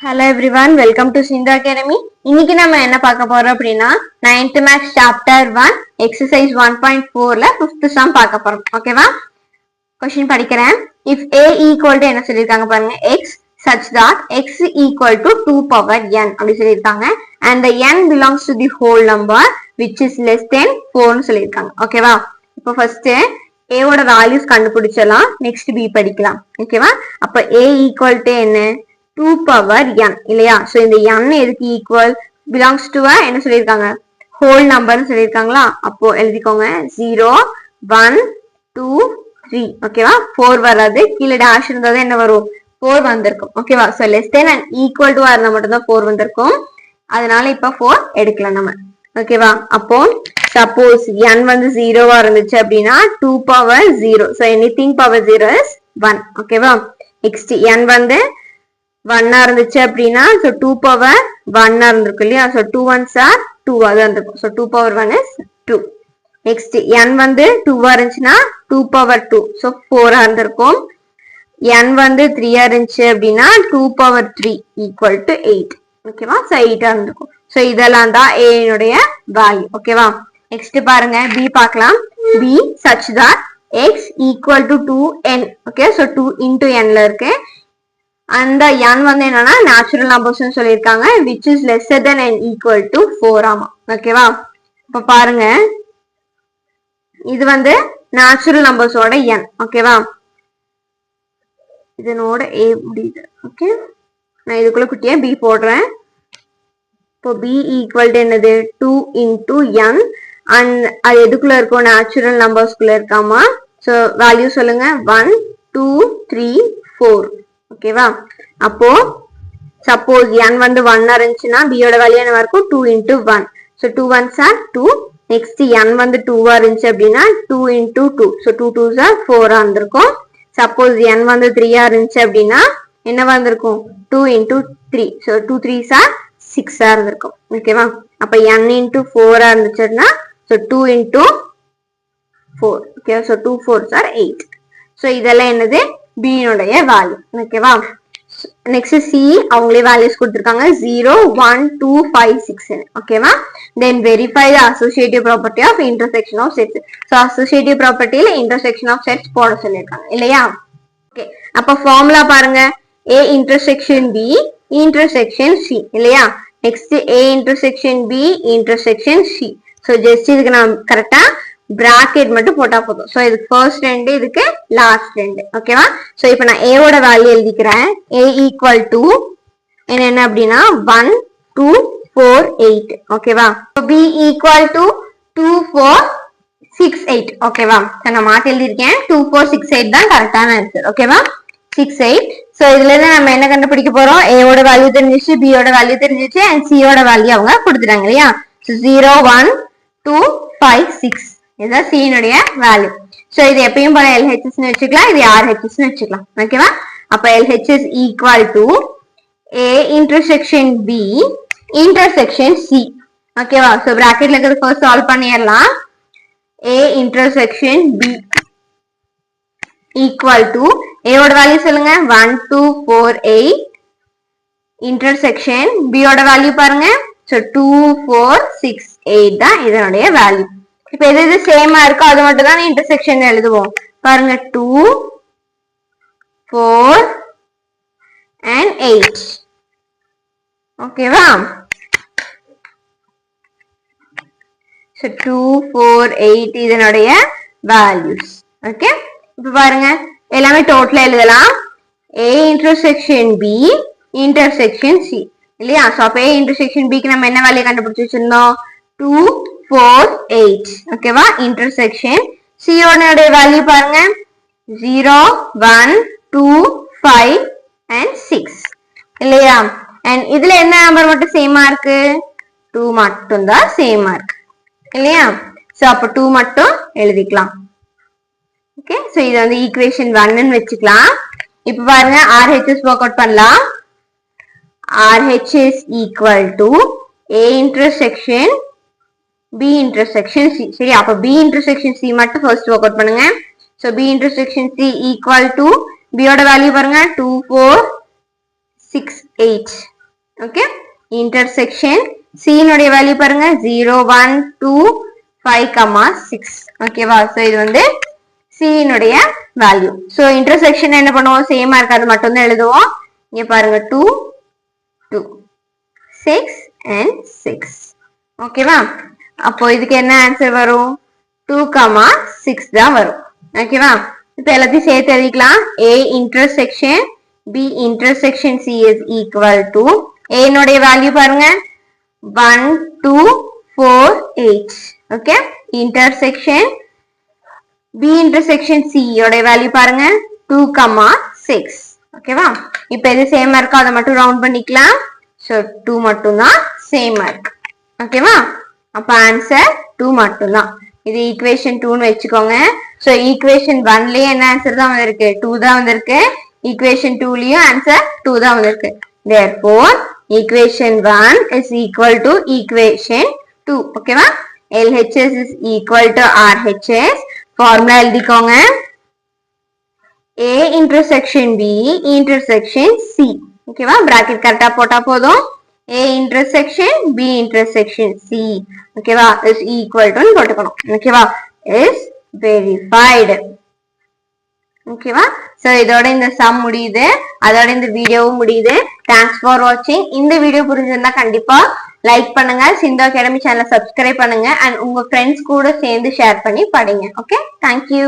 Hello everyone, welcome to Sindhu Academy. இன்னைக்கு நம்ம என்ன பார்க்க போறோம் அப்படின்னா 9th Maths Chapter 1 Exercise 1.4ல 5th sum பார்க்க போறோம். ஓகேவா? கொஸ்டின் படிக்கிறேன். If A equal to என்ன சொல்லிருக்காங்க பாருங்க, x such that x equal to 2 power n அப்படி சொல்லிருக்காங்க, and the n belongs to the whole number which is less than 4 னு சொல்லிருக்காங்க. ஓகேவா? இப்போ ஃபர்ஸ்ட் a ஓட வேல்யூஸ் கண்டுபிடிச்சலாம், நெக்ஸ்ட் b படிக்கலாம். ஓகேவா? அப்ப a equal to என்ன, 2 power n இல்லையா? சோ இந்த n எதுக்கு ஈக்குவல், பிலாங்ஸ் டு என்ன சொல்லிருக்காங்க, ஹோல் நம்பர்னு சொல்லிருக்காங்களா? அப்போ எழுதிக்கோங்க 0 1 2 3. ஓகேவா? 4 வராது, கீழே டேஷ் இருந்தாதான் என்ன வரும், 4 வந்திருக்கும். ஓகேவா? So less then and equal to இருந்தா மட்டும் தான் 4 வந்திருக்கும், அதனால இப்ப 4 எடுக்கலாம் நம்ம. ஓகேவா? அப்போ சப்போஸ் n வந்து 0வா இருந்துச்சு அப்படின்னா 2 power 0, so anything power 0 is 1. ஓகேவா? நெக்ஸ்ட் n வந்து 1 இருந்துச்சு அப்படின்னா சோ 2 பவர் 1 இருந்திருக்கும் இல்லையா? சோ 2 1s are 2 அது இருந்திருக்கும். So 2 power 1 is 2. Next n வந்து 2 இருந்துச்சுன்னா 2 power 2, சோ 4 இருந்திருக்கும். n வந்து 3 இருந்துச்சு அப்படின்னா 2 power 3 equal to 8. ஓகேவா? சோ 8 இருந்திருக்கும். சோ இதெல்லாம் தான் a னுடைய வேல்யூ. ஓகேவா? நெக்ஸ்ட் பாருங்க b பார்க்கலாம். b such that x equal to 2n. Okay, so 2 into n ல இருக்கு. அந்த n வந்து என்னன்னா நேச்சுரல் நம்பர்ஸ் சொல்லியிருக்காங்க, which is lesser than and equal to 4. ஆமா. ஓகேவா? இப்ப பாருங்க, இது வந்து நேச்சுரல் நம்பர்ஸோட n. ஓகேவா? இதனோட a முடியுது. ஓகே, நான் இதுக்குள்ள குட்டியா b போடுறேன். இப்போ b ஈக்குவல் டு என்னது, 2 into n, அண்ட் அது எதுக்குள்ள இருக்கும், நேச்சுரல் நம்பர்ஸ்குள்ள இருக்காமா? ஸோ வேல்யூ சொல்லுங்க, 1 2 3 4. ஓகேவா? அப்போ சப்போஸ் n வந்து 1 இருந்துச்சுன்னா b யோட வேல்யூ என்னவா இருக்கும், 2 into 1. So 2 1s are 2. Next n வந்து 2 இருந்துச்சு அப்படின்னா 2 into 2, ஸோ 2 2s are 4 இருந்திருக்கும். சப்போஸ் n வந்து 3 இருந்துச்சு அப்படின்னா என்ன வந்திருக்கும், 2 into 3, ஸோ 2 3s are 6 இருந்திருக்கும். ஓகேவா? அப்ப n into 4 இருந்துச்சுன்னா so 2 into 4. Okay, so 2 4s are 8. So இதெல்லாம் என்னது, b னுடைய வேல்யூ. ஓகேவா? நெக்ஸ்ட் c அவங்களே வேல்யூஸ் கொடுத்திருக்காங்க, 0 1 2 5 6. ஓகேவா? Then verify the associative property of intersection of sets. So associative ப்ராப்பர்ட்டில இன்டர்செக்ஷன் ஆஃப் செட்ஸ் போட சொல்லிருக்காங்க இல்லையா? ஓகே, அப்ப ஃபார்முலா பாருங்க, a intersection b intersection c இல்லையா? Next a intersection b intersection c. So just இதுக்கு நான் கரெக்ட்டா பிராக்கெட் மட்டும் போட்டா போதும். சோ இதுக்கு ஃபர்ஸ்ட் ரெண்டு, இதுக்கு லாஸ்ட் ரெண்டு. ஓகேவா? சோ இப்போ நான் a ஓட வேல்யூ எழுதிக்கிறேன். a ஈக்குவல் டு என்ன அப்படின்னா 1 2 4 8. ஓகேவா? b equal to 2 4 6 8. ஓகேவா? நான் மாத்தி எழுதிருக்கேன், 2 4 6 8 தான் கரெக்டான ஆன்சர். ஓகேவா? 6 8. சோ இதுல இருந்து நம்ம என்ன கண்டுபிடிக்க போறோம், a ஓட வேல்யூ தெரிஞ்சிச்சு, b ஓட வேல்யூ தெரிஞ்சிச்சு, and c ஓட வேல்யூ அவங்க கொடுத்துட்டாங்க இல்லையா? சோ 0 1 2 5 6 இதுதான் c னுடைய வேல்யூ. சோ இது எப்பயும் போல LHS னு வச்சுக்கலாம், இது RHS னு வச்சுக்கலாம். ஓகேவா? அப்ப LHS equal to a intersection b intersection c. ஓகேவா? சோ பிராக்கெட்ல இருக்கிறது ஃபர்ஸ்ட் சால்வ் பண்ணிரலாம். a intersection b equal to a ஓட வேல்யூ சொல்லுங்க, 1 2 4 8 இன்டர்செக்ஷன் b ஓட வேல்யூ பாருங்க, சோ 2 4 6 8 தான் இதனுடைய வேல்யூ. இப்ப எது எது சேமா இருக்கோ அது மட்டும் தான் இன்டர்செக்ஷன் எழுதுவோம். பாருங்க 2 4 and 8. ஓகேவா? சோ 2 4 8 இதனுடைய வேல்யூஸ். ஓகே, இப்ப பாருங்க எல்லாமே டோட்டலா எழுதலாம். a intersection b intersection c இல்லையா? சோ அப்ப a இன்டர்செக்ஷன் b க்கு நம்ம என்ன வேல்யூ கண்டுபிடிச்சு வச்சிருந்தோம், 2 4 8. ஓகேவா? இன்டர்செக்ஷன் c ஓட வேல்யூ பாருங்க, 0 1 2 5 and 6 இல்லையா? and இதுல என்ன நம்பர் மட்டும் சேமா இருக்கு, 2 மட்டும் தான் சேமா இருக்கு இல்லையா? சோ அப்ப 2 மட்டும் எழுதிக்கலாம். ஓகே, சோ இது வந்து ஈக்குவேஷன் 1 ன்னு வெச்சுக்கலாம். இப்ப பாருங்க RHS வொர்க் அவுட் பண்ணலாம். RHS equal to a intersection b intersection c. சரி, அப்ப b intersection c மட்டும் ஃபர்ஸ்ட் வொர்க் அவுட் பண்ணுங்க. So b intersection c equal to b ஓட வேல்யூ பாருங்க 2 4 6 8. ஓகே, இன்டர்செக்ஷன் C னுடைய வேல்யூ பாருங்க 0 1 2 5 6. ஓகேவா? சோ இது வந்து C னுடைய வேல்யூ. சோ இன்டர்செக்ஷன் என்ன பண்ணுவோம், சேமா இருக்காது மட்டும் தான் எழுதுவோம். இங்க பாருங்க 2 2 6 and 6. ஓகேவா? அப்போ இதுக்கு என்ன ஆன்சர் வரும், 2 6 தான் வரும். ஓகேவா? இப்போ எல்லாத்தையும் சேர்த்து எழுதிக்கலாம். A intersection B intersection C is equal to A னுடைய வேல்யூ பாருங்க 1 2 4 8. Okay, intersection B intersection C யோட வேல்யூ பாருங்க 2 6. ஓகேவா? இப்போ இது சேமா இருக்கா அதை மட்டும் ரவுண்ட் பண்ணிக்கலாம். சோ 2 மட்டும் தான் சேமா இருக்கு. ஓகேவா? அப்ப ஆன்சர் 2 மட்டும் தான். இது ஈக்குவேஷன் 2 னு வெச்சுக்கோங்க. சோ ஈக்குவேஷன் 1 லயே என்ன ஆன்சர் தான் வந்திருக்கு, 2 தான் வந்திருக்கு. ஈக்குவேஷன் 2 லயும் ஆன்சர் 2 தான் வந்திருக்கு. therefore equation 1 is equal to equation 2. ஓகேவா? LHS is equal to RHS. Formula எழுதிக்கோங்க. A intersection B intersection C. ஓகேவா? பிராக்கெட் கரெக்டா போட்டா போதும். A intersection B intersection C. ஓகேவா? is equal to போட்டுக்கணும். ஓகேவா? is verified. ஓகேவா? சோ இதோட இந்த சம் முடியுது, அதோட இந்த வீடியோவும் முடியுது. தேங்க்ஸ் ஃபார் வாட்சிங். இந்த வீடியோ புரிஞ்சிருந்தா கண்டிப்பா லைக் பண்ணுங்க, சிந்து அகாடமி சேனலை சப்ஸ்கிரைப் பண்ணுங்க, அண்ட் உங்க ஃப்ரெண்ட்ஸ் கூட சேர்ந்து ஷேர் பண்ணி படிங்க. Okay, thank you.